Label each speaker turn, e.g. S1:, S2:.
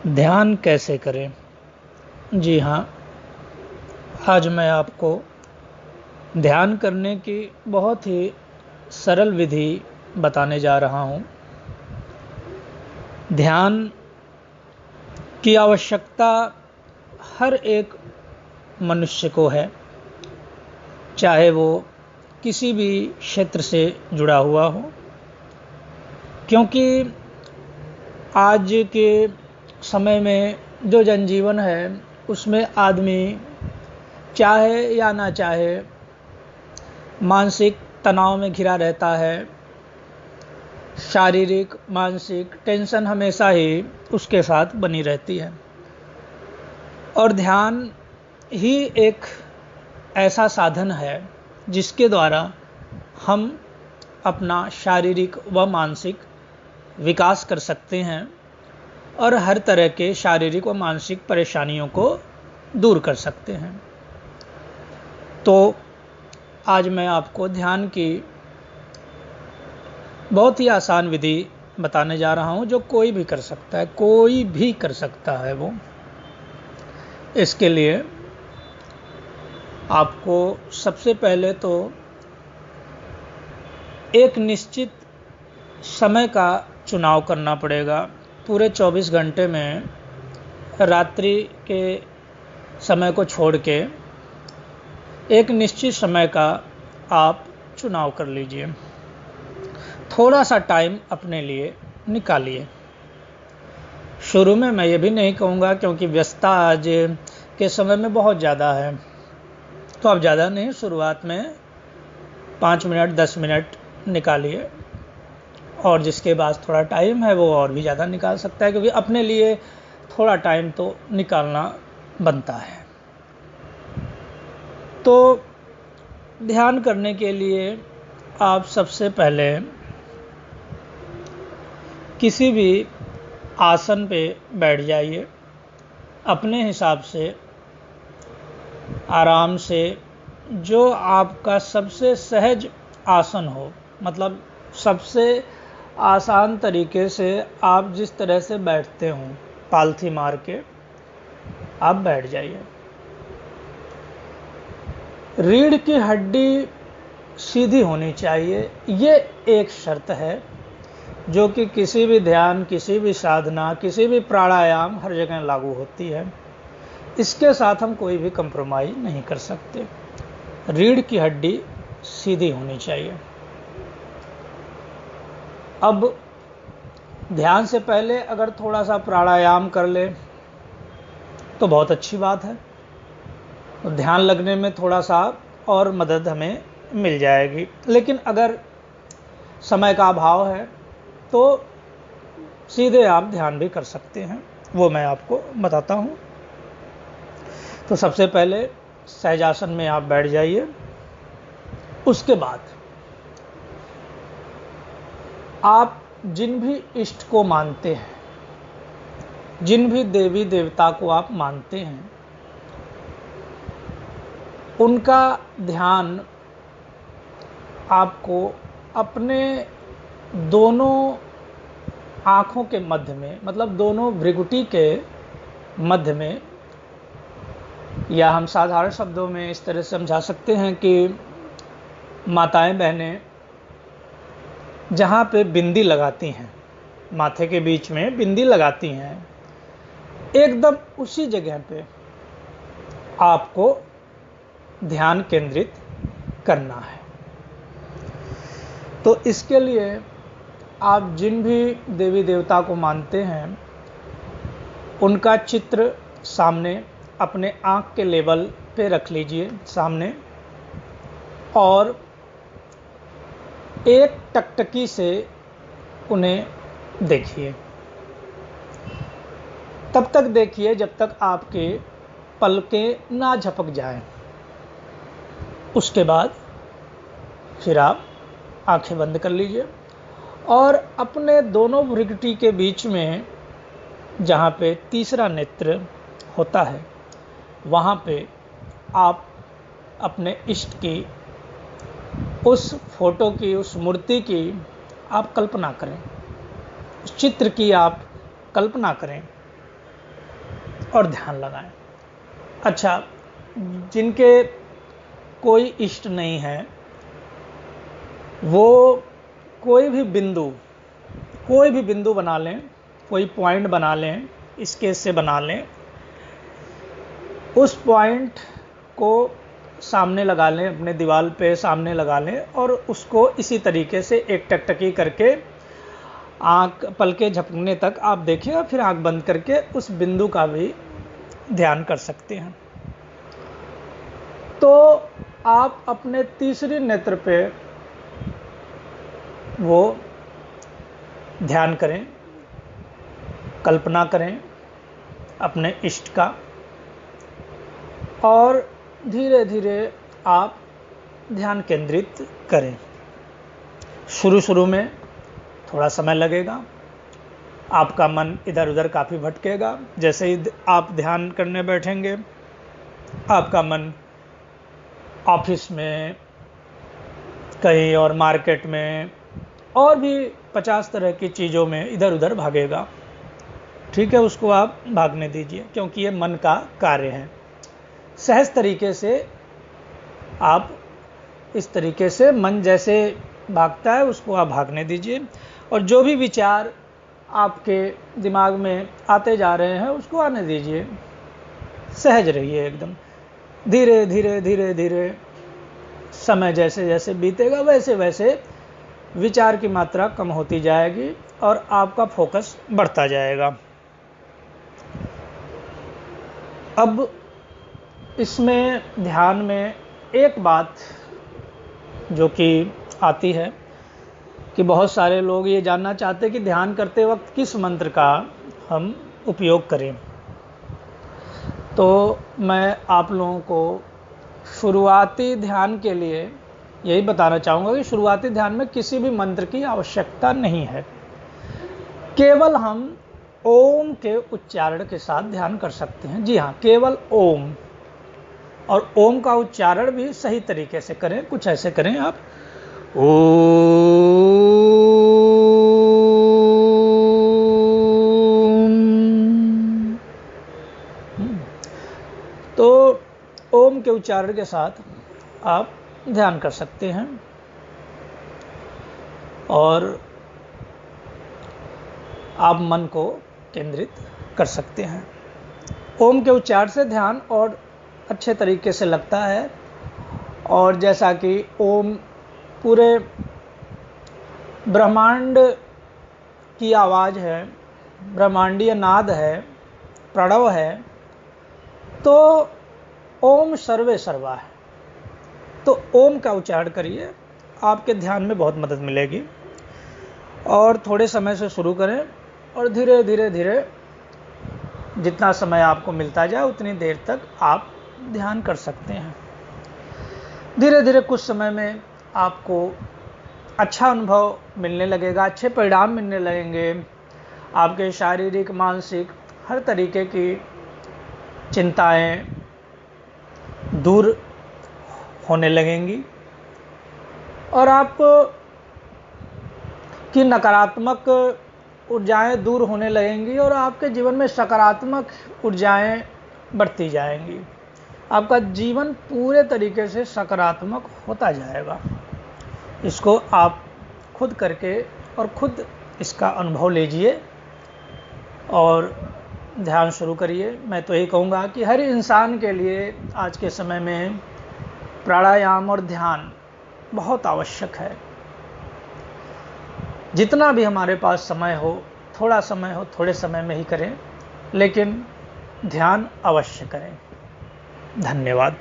S1: ध्यान कैसे करें? जी हाँ, आज मैं आपको ध्यान करने की बहुत ही सरल विधि बताने जा रहा हूँ। ध्यान की आवश्यकता हर एक मनुष्य को है, चाहे वो किसी भी क्षेत्र से जुड़ा हुआ हो, क्योंकि आज के समय में जो जनजीवन है उसमें आदमी चाहे या ना चाहे मानसिक तनाव में घिरा रहता है। शारीरिक मानसिक टेंशन हमेशा ही उसके साथ बनी रहती है, और ध्यान ही एक ऐसा साधन है जिसके द्वारा हम अपना शारीरिक व मानसिक विकास कर सकते हैं और हर तरह के शारीरिक व मानसिक परेशानियों को दूर कर सकते हैं। तो आज मैं आपको ध्यान की बहुत ही आसान विधि बताने जा रहा हूं, जो कोई भी कर सकता है, कोई भी कर सकता है। वो इसके लिए आपको सबसे पहले तो एक निश्चित समय का चुनाव करना पड़ेगा। पूरे 24 घंटे में रात्रि के समय को छोड़ के एक निश्चित समय का आप चुनाव कर लीजिए। थोड़ा सा टाइम अपने लिए निकालिए। शुरू में मैं ये भी नहीं कहूँगा, क्योंकि व्यस्तता आज के समय में बहुत ज़्यादा है, तो आप ज़्यादा नहीं, शुरुआत में 5 मिनट 10 मिनट निकालिए, और जिसके पास थोड़ा टाइम है वो और भी ज़्यादा निकाल सकता है, क्योंकि अपने लिए थोड़ा टाइम तो निकालना बनता है। तो ध्यान करने के लिए आप सबसे पहले किसी भी आसन पे बैठ जाइए। अपने हिसाब से आराम से, जो आपका सबसे सहज आसन हो, मतलब सबसे आसान तरीके से आप जिस तरह से बैठते हो, पालथी मार के आप बैठ जाइए। रीढ़ की हड्डी सीधी होनी चाहिए, ये एक शर्त है जो कि किसी भी ध्यान, किसी भी साधना, किसी भी प्राणायाम हर जगह लागू होती है। इसके साथ हम कोई भी कंप्रोमाइज नहीं कर सकते। रीढ़ की हड्डी सीधी होनी चाहिए। अब ध्यान से पहले अगर थोड़ा सा प्राणायाम कर ले तो बहुत अच्छी बात है, तो ध्यान लगने में थोड़ा सा और मदद हमें मिल जाएगी। लेकिन अगर समय का अभाव है तो सीधे आप ध्यान भी कर सकते हैं, वो मैं आपको बताता हूँ। तो सबसे पहले सहजासन में आप बैठ जाइए। उसके बाद आप जिन भी इष्ट को मानते हैं, जिन भी देवी देवता को आप मानते हैं, उनका ध्यान आपको अपने दोनों आँखों के मध्य में, मतलब दोनों भृकुटी के मध्य में, या हम साधारण शब्दों में इस तरह से समझा सकते हैं कि माताएं बहनें जहाँ पे बिंदी लगाती हैं, माथे के बीच में बिंदी लगाती हैं, एकदम उसी जगह पे आपको ध्यान केंद्रित करना है। तो इसके लिए आप जिन भी देवी देवता को मानते हैं, उनका चित्र सामने अपने आँख के लेवल पे रख लीजिए सामने, और एक टकटकी से उन्हें देखिए। तब तक देखिए जब तक आपके पलकें ना झपक जाएं। उसके बाद फिर आप आंखें बंद कर लीजिए, और अपने दोनों भृकुटी के बीच में जहाँ पे तीसरा नेत्र होता है, वहाँ पे आप अपने इष्ट की, उस फोटो की, उस मूर्ति की आप कल्पना करें, उस चित्र की आप कल्पना करें। और ध्यान लगाएं। अच्छा, जिनके कोई इष्ट नहीं है वो कोई भी बिंदु बना लें, कोई पॉइंट बना लें, स्केच से बना लें, उस पॉइंट को सामने लगा लें, अपने दीवार पे सामने लगा लें और उसको इसी तरीके से एक टकटकी करके आँख पलके झपकने तक आप देखें और फिर आँख बंद करके उस बिंदु का भी ध्यान कर सकते हैं। तो आप अपने तीसरे नेत्र पे वो ध्यान करें, कल्पना करें अपने इष्ट का, और धीरे धीरे आप ध्यान केंद्रित करें। शुरू में थोड़ा समय लगेगा, आपका मन इधर उधर काफ़ी भटकेगा। जैसे ही आप ध्यान करने बैठेंगे आपका मन ऑफिस में, कहीं और मार्केट में और भी 50 तरह की चीज़ों में इधर उधर भागेगा। ठीक है, उसको आप भागने दीजिए, क्योंकि ये मन का कार्य है। सहज तरीके से आप इस तरीके से मन जैसे भागता है उसको आप भागने दीजिए, और जो भी विचार आपके दिमाग में आते जा रहे हैं उसको आने दीजिए। सहज रहिए एकदम। धीरे धीरे धीरे धीरे समय जैसे जैसे बीतेगा वैसे वैसे विचार की मात्रा कम होती जाएगी और आपका फोकस बढ़ता जाएगा। अब इसमें ध्यान में एक बात जो कि आती है कि बहुत सारे लोग ये जानना चाहते हैं कि ध्यान करते वक्त किस मंत्र का हम उपयोग करें। तो मैं आप लोगों को शुरुआती ध्यान के लिए यही बताना चाहूँगा कि शुरुआती ध्यान में किसी भी मंत्र की आवश्यकता नहीं है। केवल हम ओम के उच्चारण के साथ ध्यान कर सकते हैं। जी हाँ, केवल ओम, और ओम का उच्चारण भी सही तरीके से करें। कुछ ऐसे करें आप, ओम। तो ओम के उच्चारण के साथ आप ध्यान कर सकते हैं और आप मन को केंद्रित कर सकते हैं। ओम के उच्चारण से ध्यान और अच्छे तरीके से लगता है, और जैसा कि ओम पूरे ब्रह्मांड की आवाज़ है, ब्रह्मांडीय नाद है, प्रणव है, तो ओम सर्वे सर्वा है। तो ओम का उच्चारण करिए, आपके ध्यान में बहुत मदद मिलेगी। और थोड़े समय से शुरू करें और धीरे धीरे धीरे जितना समय आपको मिलता जाए उतनी देर तक आप ध्यान कर सकते हैं। धीरे धीरे कुछ समय में आपको अच्छा अनुभव मिलने लगेगा, अच्छे परिणाम मिलने लगेंगे। आपके शारीरिक, मानसिक हर तरीके की चिंताएं दूर होने लगेंगी और आपको की नकारात्मक ऊर्जाएं दूर होने लगेंगी और आपके जीवन में सकारात्मक ऊर्जाएं बढ़ती जाएंगी। आपका जीवन पूरे तरीके से सकारात्मक होता जाएगा। इसको आप खुद करके और खुद इसका अनुभव लीजिए और ध्यान शुरू करिए। मैं तो यही कहूँगा कि हर इंसान के लिए आज के समय में प्राणायाम और ध्यान बहुत आवश्यक है। जितना भी हमारे पास समय हो, थोड़ा समय हो, थोड़े समय में ही करें, लेकिन ध्यान अवश्य करें। धन्यवाद।